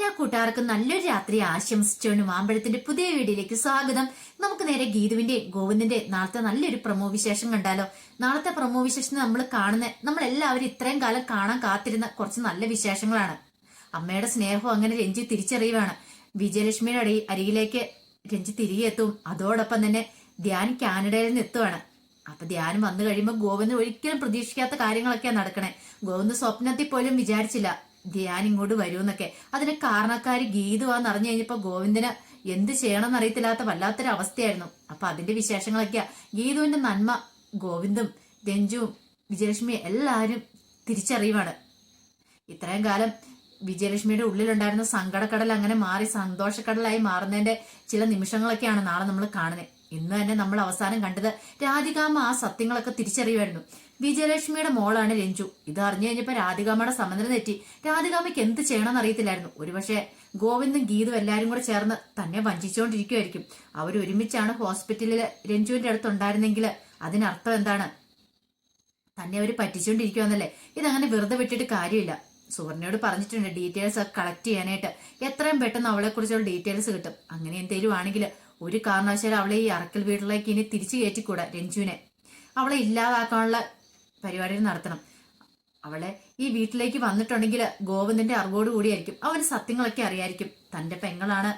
എല്ലാ കൂട്ടുകാർക്കും നല്ലൊരു രാത്രി ആശംസിച്ചുകൊണ്ട് മാമ്പഴത്തിന്റെ പുതിയ വീഡിയോയിലേക്ക് സ്വാഗതം. നമുക്ക് നേരെ ഗീതുവിന്റെ ഗോവിന്ദന്റെ നാളത്തെ നല്ലൊരു പ്രമോ വിശേഷം കണ്ടാലോ. നാളത്തെ പ്രമോ വിശേഷം നമ്മൾ എല്ലാവരും ഇത്രയും കാലം കാണാൻ കാത്തിരുന്ന കുറച്ച് നല്ല വിശേഷങ്ങളാണ്. അമ്മയുടെ സ്നേഹവും അങ്ങനെ രഞ്ജി തിരിച്ചറിയുവാണ്. വിജയലക്ഷ്മിയുടെ അരികിലേക്ക് രഞ്ജി തിരികെ എത്തും. അതോടൊപ്പം തന്നെ ധ്യാൻ കാനഡയിൽ നിന്ന് എത്തുവാണ്. അപ്പൊ ധ്യാനം വന്നു കഴിയുമ്പോൾ ഗോവിന്ദൻ ഒരിക്കലും പ്രതീക്ഷിക്കാത്ത കാര്യങ്ങളൊക്കെയാണ് നടക്കണേ. ഗോവിന്ദൻ സ്വപ്നത്തിൽ പോലും വിചാരിച്ചില്ല ധ്യാൻ ഇങ്ങോട്ട് വരുമെന്നൊക്കെ. അതിന് കാരണക്കാരി ഗീതുവാന്ന് അറിഞ്ഞു കഴിഞ്ഞപ്പോ ഗോവിന്ദന് എന്ത് ചെയ്യണമെന്ന് അറിയത്തില്ലാത്ത വല്ലാത്തൊരു അവസ്ഥയായിരുന്നു. അപ്പൊ അതിന്റെ വിശേഷങ്ങളൊക്കെയാ. ഗീതുവിന്റെ നന്മ ഗോവിന്ദും രഞ്ജുവും വിജയലക്ഷ്മിയും എല്ലാവരും തിരിച്ചറിയുവാണ്. ഇത്രയും കാലം വിജയലക്ഷ്മിയുടെ ഉള്ളിലുണ്ടായിരുന്ന സങ്കടക്കടൽ അങ്ങനെ മാറി സന്തോഷക്കടലായി മാറുന്നതിന്റെ ചില നിമിഷങ്ങളൊക്കെയാണ് നാളെ നമ്മൾ കാണുന്നത്. ഇന്ന് തന്നെ നമ്മൾ അവസാനം കണ്ടത് രാധികാമ്മ ആ സത്യങ്ങളൊക്കെ തിരിച്ചറിയുമായിരുന്നു. വിജയലക്ഷ്മിയുടെ മോളാണ് രഞ്ജു. ഇത് അറിഞ്ഞു കഴിഞ്ഞപ്പോ രാധികാമ്മയുടെ സമനില തെറ്റി. രാധികാമ്മയ്ക്ക് എന്ത് ചെയ്യണമെന്ന് അറിയത്തില്ലായിരുന്നു. ഒരുപക്ഷെ ഗോവിന്ദും ഗീതും എല്ലാരും കൂടെ ചേർന്ന് തന്നെ വഞ്ചിച്ചുകൊണ്ടിരിക്കുമായിരിക്കും. അവരൊരുമിച്ചാണ് ഹോസ്പിറ്റലിൽ രഞ്ജുവിന്റെ അടുത്ത് ഉണ്ടായിരുന്നെങ്കിൽ അതിനർത്ഥം എന്താണ്? തന്നെ അവര് പറ്റിച്ചുകൊണ്ടിരിക്കുവന്നല്ലേ. ഇതങ്ങനെ വെറുതെ വിട്ടിട്ട് കാര്യമില്ല. സുവർണയോട് പറഞ്ഞിട്ടുണ്ട് ഡീറ്റെയിൽസ് ഒക്കെ കളക്ട് ചെയ്യാനായിട്ട്. എത്രയും പെട്ടെന്ന് അവളെ കുറിച്ചുള്ള ഡീറ്റെയിൽസ് കിട്ടും. അങ്ങനെ എന്തെങ്കിലും ആണെങ്കിൽ ഒരു കാരണവശാലും അവളെ ഈ അറക്കൽ വീട്ടിലേക്ക് ഇനി തിരിച്ചു കയറ്റിക്കൂടാ. രഞ്ജുവിനെ അവളെ ഇല്ലാതാക്കാനുള്ള പരിപാടികൾ നടത്തണം. അവളെ ഈ വീട്ടിലേക്ക് വന്നിട്ടുണ്ടെങ്കിൽ ഗോവിന്ദന്റെ അറിവോട് കൂടിയായിരിക്കും. അവന് സത്യങ്ങളൊക്കെ അറിയായിരിക്കും. തന്റെ പെങ്ങളാണ്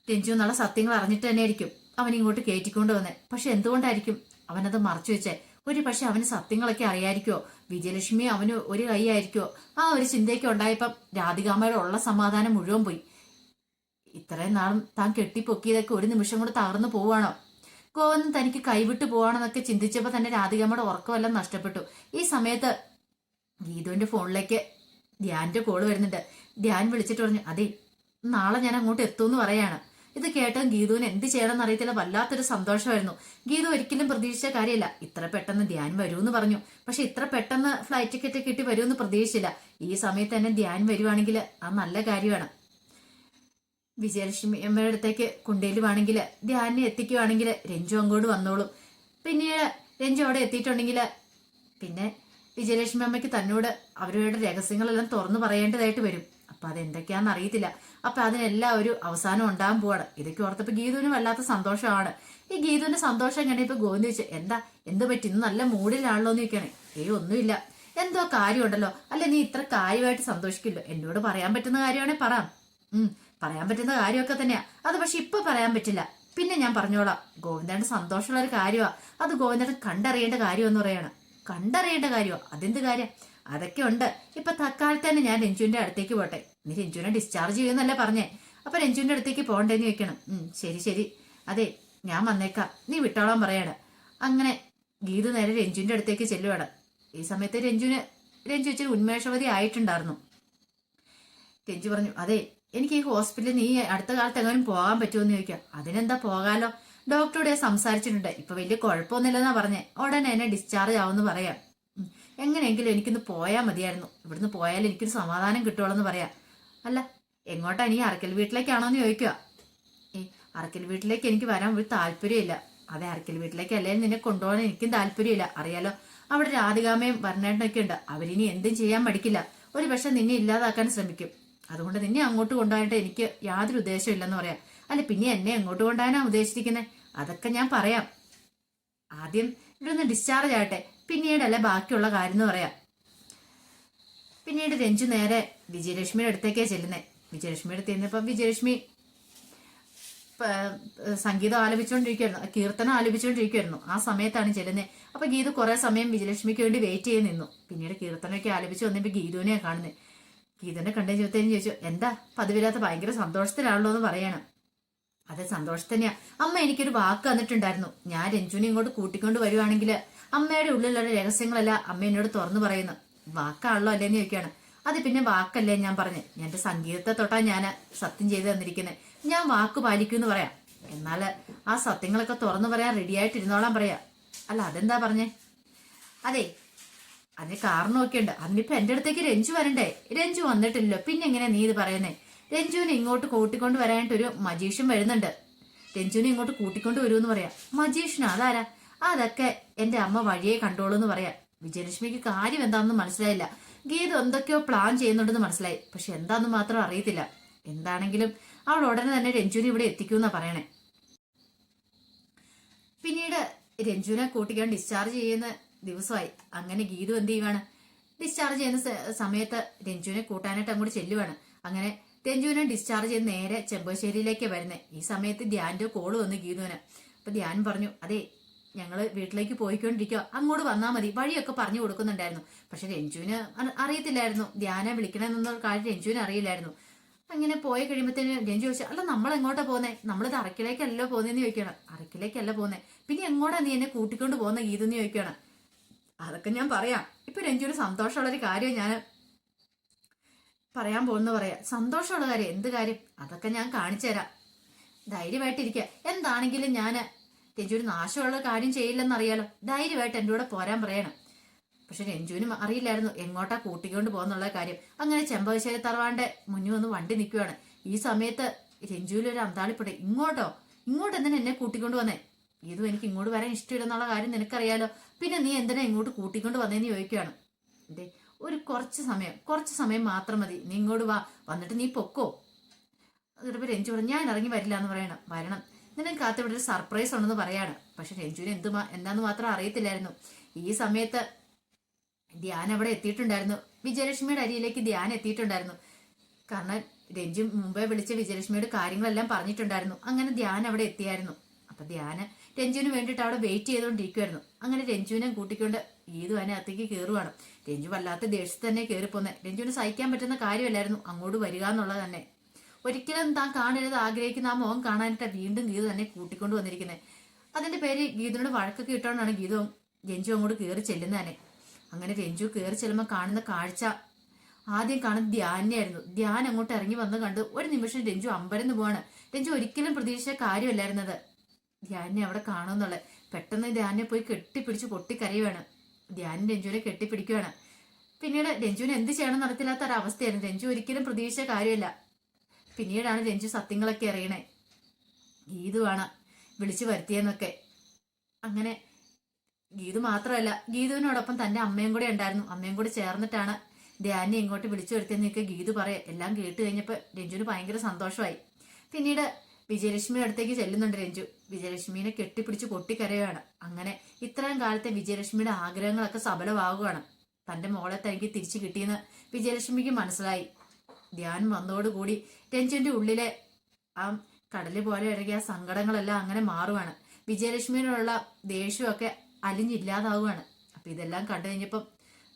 രഞ്ജു എന്നുള്ള സത്യങ്ങൾ അറിഞ്ഞിട്ട് തന്നെ ആയിരിക്കും അവൻ ഇങ്ങോട്ട് കയറ്റിക്കൊണ്ട് വന്നേ. പക്ഷെ എന്തുകൊണ്ടായിരിക്കും അവനത് മറച്ചു വെച്ചേ? ഒരു പക്ഷെ അവന് സത്യങ്ങളൊക്കെ അറിയായിരിക്കോ? വിജയലക്ഷ്മി അവന് ഒരു കൈ ആയിരിക്കോ? ആ ഒരു ചിന്തയൊക്കെ ഉണ്ടായപ്പം രാധികാമ്മയുടെ ഉള്ള സമാധാനം മുഴുവൻ പോയി. ഇത്രയും നാളും താൻ കെട്ടിപ്പൊക്കിയതൊക്കെ ഒരു നിമിഷം കൊണ്ട് തകർന്നു പോവാണോ? ഗോവിന്ദൻ തനിക്ക് കൈവിട്ട് പോവാണെന്നൊക്കെ ചിന്തിച്ചപ്പോ തന്നെ രാധികാമ്മയുടെ ഉറക്കമെല്ലാം നഷ്ടപ്പെട്ടു. ഈ സമയത്ത് ഗീതുവിന്റെ ഫോണിലേക്ക് ധ്യാന്റെ കോള് വരുന്നുണ്ട്. ധ്യാൻ വിളിച്ചിട്ട് പറഞ്ഞു, അതെ നാളെ ഞാൻ അങ്ങോട്ട് എത്തുമെന്ന് പറയാണ്. ഇത് കേട്ടതും ഗീതുവിന് എന്ത് ചെയ്യണമെന്ന് അറിയത്തില്ല. വല്ലാത്തൊരു സന്തോഷമായിരുന്നു. ഗീതു ഒരിക്കലും പ്രതീക്ഷിച്ച കാര്യമല്ല ഇത്ര പെട്ടെന്ന് ധ്യാൻ വരുമെന്ന് പറഞ്ഞു. പക്ഷെ ഇത്ര പെട്ടെന്ന് ഫ്ലൈറ്റ് ടിക്കറ്റ് കിട്ടി വരുമെന്ന് പ്രതീക്ഷിച്ചില്ല. ഈ സമയത്ത് തന്നെ ധ്യാൻ വരുവാണെങ്കിൽ അത് നല്ല കാര്യമാണ്. വിജയലക്ഷ്മി അമ്മയുടെ അടുത്തേക്ക് കൊണ്ടുവരുവാണെങ്കിൽ ധ്യാനെ എത്തിക്കുവാണെങ്കിൽ രഞ്ജു അങ്ങോട്ട് വന്നോളും. പിന്നീട് രഞ്ജു അവിടെ എത്തിയിട്ടുണ്ടെങ്കിൽ പിന്നെ വിജയലക്ഷ്മി അമ്മയ്ക്ക് തന്നോട് അവരുടെ രഹസ്യങ്ങളെല്ലാം തുറന്നു പറയേണ്ടതായിട്ട് വരും. അപ്പൊ അതെന്തൊക്കെയാണെന്ന് അറിയത്തില്ല. അപ്പൊ അതിനെല്ലാം ഒരു അവസാനം ഉണ്ടാകാൻ പോവാണ്. ഇതൊക്കെ ഓർത്തപ്പോ ഗീതുവിന് വല്ലാത്ത സന്തോഷമാണ്. ഈ ഗീതുവിന്റെ സന്തോഷം എങ്ങനെ ഇപ്പൊ ഗോവിന്ദ് ചോദിച്ചു, എന്ത് പറ്റി ഇന്ന് നല്ല മൂഡിലാണല്ലോ എന്ന് ചോദിക്കണേ. ഒന്നുമില്ല, എന്തോ കാര്യമുണ്ടല്ലോ. അല്ല നീ ഇത്ര കാര്യമായിട്ട് സന്തോഷിക്കില്ലോ? എന്നോട് പറയാൻ പറ്റുന്ന കാര്യമാണെ പറയാം. പറയാൻ പറ്റുന്ന കാര്യമൊക്കെ തന്നെയാ അത്. പക്ഷെ ഇപ്പൊ പറയാൻ പറ്റില്ല, പിന്നെ ഞാൻ പറഞ്ഞോളാം. ഗോവിന്ദന്റെ സന്തോഷമുള്ള ഒരു കാര്യമാ അത്. ഗോവിന്ദന് കണ്ടറിയേണ്ട കാര്യം എന്ന് പറയാണ്. കണ്ടറിയേണ്ട കാര്യമോ? അതെന്ത് കാര്യം? അതൊക്കെ ഉണ്ട്. ഇപ്പൊ തൽക്കാലത്ത് തന്നെ ഞാൻ രഞ്ജുവിന്റെ അടുത്തേക്ക് പോട്ടെ. നീ രഞ്ജുവിനെ ഡിസ്ചാർജ് ചെയ്യുന്നല്ലേ പറഞ്ഞേ. അപ്പൊ രഞ്ജുവിന്റെ അടുത്തേക്ക് പോകണ്ടേന്ന് വെക്കണം. ശരി അതെ ഞാൻ വന്നേക്കാം, നീ വിട്ടോളാൻ പറയാണ്. അങ്ങനെ ഗീതു നേരെ രഞ്ജുവിന്റെ അടുത്തേക്ക് ചെല്ലുവാണ്. ഈ സമയത്ത് രഞ്ജു ഇച്ചിരി ഉന്മേഷവതി ആയിട്ടുണ്ടായിരുന്നു. രഞ്ജു പറഞ്ഞു, അതെ എനിക്ക് ഈ ഹോസ്പിറ്റലിൽ നീ അടുത്ത കാലത്ത് എങ്ങാനും പോകാൻ പറ്റുമെന്ന് ചോദിക്കാം. അതിനെന്താ പോകാലോ, ഡോക്ടറോട് സംസാരിച്ചിട്ടുണ്ട്. ഇപ്പൊ വലിയ കുഴപ്പമൊന്നുമില്ലെന്നാ പറഞ്ഞേ. ഉടനെ എന്നെ ഡിസ്ചാർജ് ആവുമെന്ന് പറയാം. എങ്ങനെയെങ്കിലും എനിക്കൊന്ന് പോയാൽ മതിയായിരുന്നു. ഇവിടുന്ന് പോയാൽ എനിക്കൊരു സമാധാനം കിട്ടുള്ളൂന്ന് പറയാം. അല്ല എങ്ങോട്ടാ നീ അറക്കൽ വീട്ടിലേക്കാണോന്ന് ചോദിക്കുക. അറക്കൽ വീട്ടിലേക്ക് എനിക്ക് വരാൻ ഒരു താല്പര്യമില്ല. അതെ അറക്കൽ വീട്ടിലേക്ക് അല്ലെങ്കിൽ നിന്നെ കൊണ്ടുപോകാൻ എനിക്കും താല്പര്യമില്ല. അറിയാലോ അവിടെ രാധികാമയും വരണേട്ടനൊക്കെ ഉണ്ട്. അവരിനി എന്തും ചെയ്യാൻ മടിക്കില്ല. ഒരു പക്ഷെ നിന്നെ ഇല്ലാതാക്കാൻ ശ്രമിക്കും. അതുകൊണ്ട് നിന്നെ അങ്ങോട്ട് കൊണ്ടുപോയിട്ട് എനിക്ക് യാതൊരു ഉദ്ദേശമില്ലെന്ന് പറയാം. അല്ല പിന്നെ എന്നെ എങ്ങോട്ട് കൊണ്ടുപോകാനാ ഉദ്ദേശിച്ചിരിക്കുന്നത്? അതൊക്കെ ഞാൻ പറയാം. ആദ്യം ഇവിടുന്ന് ഡിസ്ചാർജ് ആകട്ടെ, പിന്നീടല്ലേ ബാക്കിയുള്ള കാര്യം എന്ന് പറയാം. പിന്നീട് രഞ്ജു നേരെ വിജയലക്ഷ്മിയുടെ അടുത്തേക്കാ ചെല്ലുന്നേ. വിജയലക്ഷ്മിയുടെ അടുത്ത് ചെന്നപ്പോ വിജയലക്ഷ്മി സംഗീതം ആലപിച്ചുകൊണ്ടിരിക്കുവായിരുന്നു, കീർത്തനം ആലപിച്ചുകൊണ്ടിരിക്കുവായിരുന്നു. ആ സമയത്താണ് ചെല്ലുന്നത്. അപ്പൊ ഗീതു കുറെ സമയം വിജയലക്ഷ്മിക്ക് വേണ്ടി വെയിറ്റ് ചെയ്ത് നിന്നു. പിന്നീട് കീർത്തനമൊക്കെ ആലപിച്ച് വന്നപ്പോ ഗീതുവിനെ കാണുന്നത്. ഗീതുവിനെ കണ്ടേ ചോദിച്ചതിന് ചോദിച്ചു, എന്താ പതിവില്ലാത്ത ഭയങ്കര സന്തോഷത്തിലാണല്ലോ എന്ന് പറയണം. അതെ സന്തോഷം തന്നെയാ അമ്മ. എനിക്കൊരു വാക്ക് തന്നിട്ടുണ്ടായിരുന്നു, ഞാൻ രഞ്ജുവിനെ ഇങ്ങോട്ട് കൂട്ടിക്കൊണ്ട് വരുവാണെങ്കിൽ അമ്മയുടെ ഉള്ളിലുള്ള രഹസ്യങ്ങളെല്ലാം അമ്മ എന്നോട് തുറന്നു പറയുന്നു. വാക്കാണല്ലോ അല്ലേന്ന് ചോദിക്കുകയാണ്. അത് പിന്നെ വാക്കല്ലേ ഞാൻ പറഞ്ഞു. എന്റെ സംഗീതത്തെ തൊട്ടാ ഞാൻ സത്യം ചെയ്ത് തന്നിരിക്കുന്നത്. ഞാൻ വാക്ക് പാലിക്കൂന്ന് പറയാം. എന്നാല് ആ സത്യങ്ങളൊക്കെ തുറന്നു പറയാൻ റെഡി ആയിട്ടിരുന്നോളാൻ പറയാ. അല്ല അതെന്താ പറഞ്ഞേ? അതെ അതിന് കാരണമൊക്കെ ഉണ്ട്. അതിനിപ്പോ എന്റെ അടുത്തേക്ക് രഞ്ജു വരണ്ടേ? രഞ്ജു വന്നിട്ടില്ലല്ലോ, പിന്നെ എങ്ങനെ നീ ഇത് പറയുന്നേ? രഞ്ജുവിനെ ഇങ്ങോട്ട് കൂട്ടിക്കൊണ്ട് വരാനായിട്ടൊരു മജീഷ്യൻ വരുന്നുണ്ട്. രഞ്ജുവിനെ ഇങ്ങോട്ട് കൂട്ടിക്കൊണ്ട് വരുമെന്ന് പറയാം. മജീഷ്യനോ? അതാരാ? അതൊക്കെ എന്റെ അമ്മ വഴിയെ കണ്ടോളൂ എന്ന് പറയാം. വിജയലക്ഷ്മിക്ക് കാര്യം എന്താണെന്ന് മനസ്സിലായില്ല. ഗീതു എന്തൊക്കെയോ പ്ലാൻ ചെയ്യുന്നുണ്ടെന്ന് മനസ്സിലായി. പക്ഷെ എന്താന്ന് മാത്രം അറിയത്തില്ല. എന്താണെങ്കിലും അവൾ ഉടനെ തന്നെ രഞ്ജുവിനെ ഇവിടെ എത്തിക്കൂന്നാ പറയണേ. പിന്നീട് രഞ്ജുവിനെ കൂട്ടിക്കാൻ ഡിസ്ചാർജ് ചെയ്യുന്ന ദിവസമായി. അങ്ങനെ ഗീതു എന്ത് ചെയ്യുവാണ്, ഡിസ്ചാർജ് ചെയ്യുന്ന സമയത്ത് രഞ്ജുവിനെ കൂട്ടാനായിട്ട് അങ്ങോട്ട് ചെല്ലുവാണ്. അങ്ങനെ രഞ്ജുവിനെ ഡിസ്ചാർജ് ചെയ്ത് നേരെ ചെമ്പശ്ശേരിയിലേക്ക് വരുന്നത്. ഈ സമയത്ത് ധ്യാന്റെ കോള് വന്നു ഗീതുവിന്. അപ്പൊ ധ്യാൻ പറഞ്ഞു, അതെ ഞങ്ങള് വീട്ടിലേക്ക് പോയിക്കൊണ്ടിരിക്കുക, അങ്ങോട്ട് വന്നാൽ മതി, വഴിയൊക്കെ പറഞ്ഞു കൊടുക്കുന്നുണ്ടായിരുന്നു. പക്ഷെ രഞ്ജുവിന് അറിയത്തില്ലായിരുന്നു ധ്യാനെ വിളിക്കണമെന്നുള്ള കാര്യം രഞ്ജുവിന് അറിയില്ലായിരുന്നു. അങ്ങനെ പോയി കഴിയുമ്പോഴത്തേന് രഞ്ജു ചോദിച്ചു, അല്ല നമ്മൾ എങ്ങോട്ടാ പോന്നേ, നമ്മളിത് അറക്കിലേക്കല്ലോ പോന്നേന്ന് ചോദിക്കണം. അറക്കിലേക്കല്ല പോന്നേ, പിന്നെ എങ്ങോട്ടാ നീ എന്നെ കൂട്ടിക്കൊണ്ട് പോകുന്ന ഗീതെന്ന് ചോദിക്കണം. അതൊക്കെ ഞാൻ പറയാം. ഇപ്പൊ രഞ്ജുവിന് സന്തോഷമുള്ളൊരു കാര്യം ഞാൻ പറയാൻ പോകുന്ന പറയാ. സന്തോഷമുള്ള കാര്യം, എന്ത് കാര്യം, അതൊക്കെ ഞാൻ കാണിച്ചു തരാം, ധൈര്യമായിട്ടിരിക്കുക. എന്താണെങ്കിലും ഞാൻ രഞ്ജുവിന് നാശമുള്ള കാര്യം ചെയ്യില്ലെന്നറിയാലോ, ധൈര്യമായിട്ട് എൻ്റെ കൂടെ പോരാൻ പറയണം. പക്ഷെ രഞ്ജുവിനും അറിയില്ലായിരുന്നു എങ്ങോട്ടാ കൂട്ടിക്കൊണ്ട് പോകുന്നുള്ള കാര്യം. അങ്ങനെ ചെമ്പകശ്ശേരി തറവാന്റെ മുന്നിൽ വന്ന് വണ്ടി നിൽക്കുവാണ്. ഈ സമയത്ത് രഞ്ജുവിലൊരു അന്താളിപ്പെടെ, ഇങ്ങോട്ട് എന്തിനാ എന്നെ കൂട്ടിക്കൊണ്ട് വന്നേ, ഇതും എനിക്ക് ഇങ്ങോട്ട് വരാൻ ഇഷ്ടമില്ലെന്നുള്ള കാര്യം നിനക്കറിയാലോ, പിന്നെ നീ എന്തിനാ ഇങ്ങോട്ട് കൂട്ടിക്കൊണ്ട് വന്നേന്ന് ചോദിക്കുകയാണ്. എന്തേ ഒരു കുറച്ച് സമയം മാത്രം മതി, നീ ഇങ്ങോട്ട് വാ, വന്നിട്ട് നീ പൊക്കോ. അതിപ്പോ രഞ്ജു പറഞ്ഞു, ഞാൻ ഇറങ്ങി വരില്ല എന്ന് പറയണം. വരണം, നിനക്ക് കാത്ത് ഇവിടെ ഒരു സർപ്രൈസ് ഉണ്ടെന്ന് പറയാണ്. പക്ഷെ രഞ്ജുവിന് എന്താന്ന് മാത്രം അറിയത്തില്ലായിരുന്നു. ഈ സമയത്ത് ധ്യാൻ അവിടെ എത്തിയിട്ടുണ്ടായിരുന്നു. വിജയലക്ഷ്മിയുടെ അരിയിലേക്ക് ധ്യാൻ എത്തിയിട്ടുണ്ടായിരുന്നു. കാരണം രഞ്ജു മുമ്പേ വിളിച്ച വിജയലക്ഷ്മിയുടെ കാര്യങ്ങളെല്ലാം പറഞ്ഞിട്ടുണ്ടായിരുന്നു. അങ്ങനെ ധ്യാൻ അവിടെ എത്തിയായിരുന്നു. അപ്പൊ ധ്യാന് രഞ്ജുവിന് വേണ്ടിയിട്ട് അവിടെ വെയിറ്റ് ചെയ്തുകൊണ്ടിരിക്കുവായിരുന്നു. അങ്ങനെ രഞ്ജുവിനെ കൂട്ടിക്കൊണ്ട് ഗീതു അതിനകത്തേക്ക് കയറുവാണ്. രഞ്ജു വല്ലാത്ത ദേഷ്യത്തിൽ തന്നെ കയറിപ്പോന്നെ. രഞ്ജുവിന് സഹിക്കാൻ പറ്റുന്ന കാര്യമല്ലായിരുന്നു അങ്ങോട്ട് വരിക എന്നുള്ളത് തന്നെ. ഒരിക്കലും താൻ കാണരുത് ആഗ്രഹിക്കുന്ന ആ മുഖം കാണാനായിട്ട് വീണ്ടും ഗീതു തന്നെ കൂട്ടിക്കൊണ്ട് വന്നിരിക്കുന്നത്. അതിന്റെ പേര് ഗീതുവിനോട് വഴക്കൊക്കെ ഇട്ടോണ്ടാണ് രഞ്ജു അങ്ങോട്ട് കയറി ചെല്ലുന്നത് തന്നെ. അങ്ങനെ രഞ്ജു കയറി ചെല്ലുമ്പോൾ കാണുന്ന കാഴ്ച ആദ്യം കാണുന്ന ധ്യാനായിരുന്നു. ധ്യാൻ അങ്ങോട്ട് ഇറങ്ങി വന്ന് കണ്ട് ഒരു നിമിഷം രഞ്ജു അമ്പരന്ന് പോവാണ്. രഞ്ജു ഒരിക്കലും പ്രതീക്ഷിച്ച കാര്യമല്ലായിരുന്നത് ധ്യാനെ അവിടെ കാണുമെന്നുള്ളത്. പെട്ടെന്ന് ധ്യാനെ പോയി കെട്ടിപ്പിടിച്ച് പൊട്ടിക്കരയുവാണ്. ധ്യാൻ രഞ്ജുവിനെ കെട്ടിപ്പിടിക്കുകയാണ്. പിന്നീട് രഞ്ജുവിന് എന്ത് ചെയ്യണം നടത്തില്ലാത്ത ഒരവസ്ഥയായിരുന്നു. രഞ്ജു ഒരിക്കലും പ്രതീക്ഷിച്ച കാര്യമല്ല. പിന്നീടാണ് രഞ്ജു സത്യങ്ങളൊക്കെ അറിയണേ, ഗീതുവാണ് വിളിച്ചു വരുത്തിയെന്നൊക്കെ. അങ്ങനെ ഗീതു മാത്രമല്ല, ഗീതുവിനോടൊപ്പം തന്റെ അമ്മയും കൂടെ ഉണ്ടായിരുന്നു. അമ്മയും കൂടെ ചേർന്നിട്ടാണ് ധ്യാനെ ഇങ്ങോട്ട് വിളിച്ചു വരുത്തിയെന്നൊക്കെ ഗീതു പറയാം. എല്ലാം കേട്ട് കഴിഞ്ഞപ്പോൾ രഞ്ജുവിന് ഭയങ്കര സന്തോഷമായി. പിന്നീട് വിജയലക്ഷ്മിയുടെ അടുത്തേക്ക് ചെല്ലുന്നുണ്ട് രഞ്ജു. വിജയലക്ഷ്മിനെ കെട്ടിപ്പിടിച്ച് പൊട്ടിക്കരയുകയാണ്. അങ്ങനെ ഇത്രയും കാലത്തെ വിജയലക്ഷ്മിയുടെ ആഗ്രഹങ്ങളൊക്കെ സഫലമാവുകയാണ്. തന്റെ മോളെ തനിക്ക് തിരിച്ചു കിട്ടിയെന്ന് വിജയലക്ഷ്മിക്ക് മനസ്സിലായി. ധ്യാൻ വന്നതോടുകൂടി രഞ്ജുവിന്റെ ഉള്ളിലെ ആ കടല് പോലെ ഇറങ്ങിയ സങ്കടങ്ങളെല്ലാം അങ്ങനെ മാറുവാണ്. വിജയലക്ഷ്മിയോടുള്ള ദേഷ്യമൊക്കെ അലിഞ്ഞില്ലാതാവുകയാണ്. അപ്പൊ ഇതെല്ലാം കണ്ടു കഴിഞ്ഞപ്പം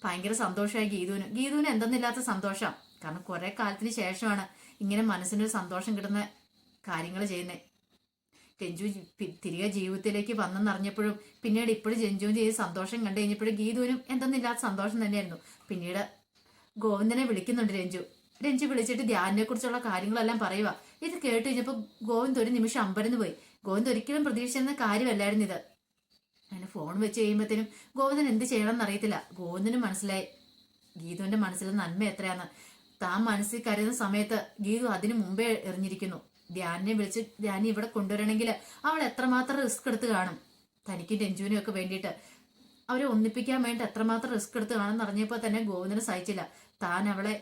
ഭയങ്കര സന്തോഷമായി ഗീതുവിന് എന്തെന്നില്ലാത്ത സന്തോഷം. കാരണം കുറെ കാലത്തിന് ശേഷമാണ് ഇങ്ങനെ മനസ്സിനൊരു സന്തോഷം കിട്ടുന്ന കാര്യങ്ങൾ ചെയ്യുന്നത്. രഞ്ജു തിരികെ ജീവിതത്തിലേക്ക് വന്നെന്നറിഞ്ഞപ്പോഴും പിന്നീട് ഇപ്പോഴും രഞ്ജുവിന് ചെയ്ത് സന്തോഷം കണ്ടു കഴിഞ്ഞപ്പോഴും ഗീതുവിനും എന്തെന്നില്ലാത്ത സന്തോഷം തന്നെയായിരുന്നു. പിന്നീട് ഗോവിന്ദനെ വിളിക്കുന്നുണ്ട് രഞ്ജു വിളിച്ചിട്ട് ധ്യാനിനെ കുറിച്ചുള്ള കാര്യങ്ങളെല്ലാം പറയുക. ഇത് കേട്ട് കഴിഞ്ഞപ്പോൾ ഗോവിന്ദ് ഒരു നിമിഷം അമ്പരന്ന് പോയി. ഗോവിന്ദ് ഒരിക്കലും പ്രതീക്ഷിച്ചിരുന്ന കാര്യമല്ലായിരുന്നു ഇത്. അങ്ങനെ ഫോൺ വെച്ച് കഴിയുമ്പോഴത്തേനും ഗോവിന്ദൻ എന്ത് ചെയ്യണമെന്ന് അറിയത്തില്ല. ഗോവിന്ദന് മനസ്സിലായി ഗീതുവിന്റെ മനസ്സിലെ നന്മ എത്രയാന്ന്. താൻ മനസ്സിൽ കരുതുന്ന സമയത്ത് ഗീതു അതിനു മുമ്പേ എറിഞ്ഞിരിക്കുന്നു. ധ്യാനിനെ വിളിച്ച് ധ്യാനി ഇവിടെ കൊണ്ടുവരണമെങ്കിൽ അവൾ എത്രമാത്രം റിസ്ക് എടുത്ത് കാണും. തനിക്കും രഞ്ജുവിനും ഒക്കെ വേണ്ടിയിട്ട് അവരെ ഒന്നിപ്പിക്കാൻ വേണ്ടി എത്രമാത്രം റിസ്ക് എടുത്ത് കാണുമെന്ന് അറിഞ്ഞപ്പോൾ തന്നെ ഗോവിന്ദന് സഹിച്ചില്ല. താൻ അവളെ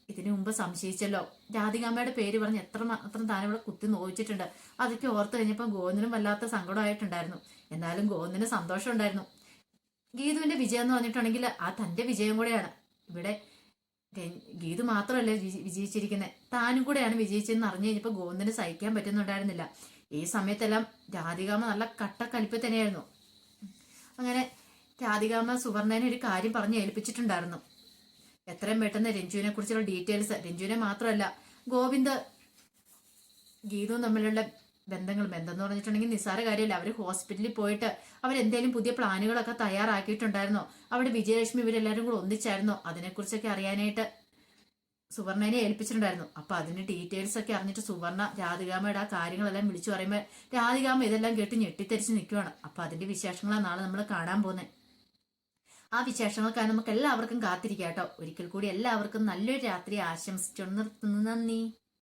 ഇതിനു മുമ്പ് സംശയിച്ചല്ലോ, രാധികാമ്മയുടെ പേര് പറഞ്ഞ് എത്രമാത്രം താൻ അവളെ കുത്തി നോവിച്ചിട്ടുണ്ട്. അതൊക്കെ ഓർത്ത് കഴിഞ്ഞപ്പോൾ ഗോവിന്ദനും വല്ലാത്ത സങ്കടമായിട്ടുണ്ടായിരുന്നു. എന്നാലും ഗോവിന്ദന് സന്തോഷം ഉണ്ടായിരുന്നു. ഗീതുവിന്റെ വിജയം എന്ന് പറഞ്ഞിട്ടുണ്ടെങ്കിൽ ആ തന്റെ വിജയം കൂടെയാണ്. ഇവിടെ ഗീതു മാത്രമല്ല വിജയിച്ചിരിക്കുന്നത്, താനും കൂടെയാണ് വിജയിച്ചതെന്ന് അറിഞ്ഞു കഴിഞ്ഞപ്പോൾ ഗോവിന്ദന് സഹിക്കാൻ പറ്റുന്നുണ്ടായിരുന്നില്ല. ഈ സമയത്തെല്ലാം രാധികാമ്മ നല്ല കട്ടക്കലിപ്പ് തന്നെയായിരുന്നു. അങ്ങനെ രാധികാമ്മ സുവർണനെ ഒരു കാര്യം പറഞ്ഞ് ഏൽപ്പിച്ചിട്ടുണ്ടായിരുന്നു. എത്രയും പെട്ടെന്ന് രഞ്ജുവിനെ കുറിച്ചുള്ള ഡീറ്റെയിൽസ്, രഞ്ജുവിനെ മാത്രമല്ല ഗോവിന്ദ് ഗീതുവും തമ്മിലുള്ള ബന്ധം എന്ന് പറഞ്ഞിട്ടുണ്ടെങ്കിൽ നിസ്സാര കാര്യമല്ല. അവർ ഹോസ്പിറ്റലിൽ പോയിട്ട് അവരെന്തേലും പുതിയ പ്ലാനുകളൊക്കെ തയ്യാറാക്കിയിട്ടുണ്ടായിരുന്നോ, അവിടെ വിജയലക്ഷ്മി ഇവരെല്ലാവരും കൂടെ ഒന്നിച്ചായിരുന്നോ, അതിനെക്കുറിച്ചൊക്കെ അറിയാനായിട്ട് സുവർണനെ ഏൽപ്പിച്ചിട്ടുണ്ടായിരുന്നു. അപ്പൊ അതിന്റെ ഡീറ്റെയിൽസ് ഒക്കെ അറിഞ്ഞിട്ട് സുവർണ രാധികാമ്മയുടെ ആ കാര്യങ്ങളെല്ലാം വിളിച്ചു പറയുമ്പോൾ രാധികാമ്മ ഇതെല്ലാം കേട്ട് ഞെട്ടിത്തെരിച്ച് നിൽക്കുവാണ്. അപ്പൊ അതിന്റെ വിശേഷങ്ങളാണ് നാളെ നമ്മൾ കാണാൻ പോകുന്നത്. ആ വിശേഷങ്ങൾക്കായി നമുക്ക് എല്ലാവർക്കും കാത്തിരിക്കാം കേട്ടോ. ഒരിക്കൽ കൂടി എല്ലാവർക്കും നല്ലൊരു രാത്രി ആശംസിച്ചു നിർത്തുന്നു. നന്ദി.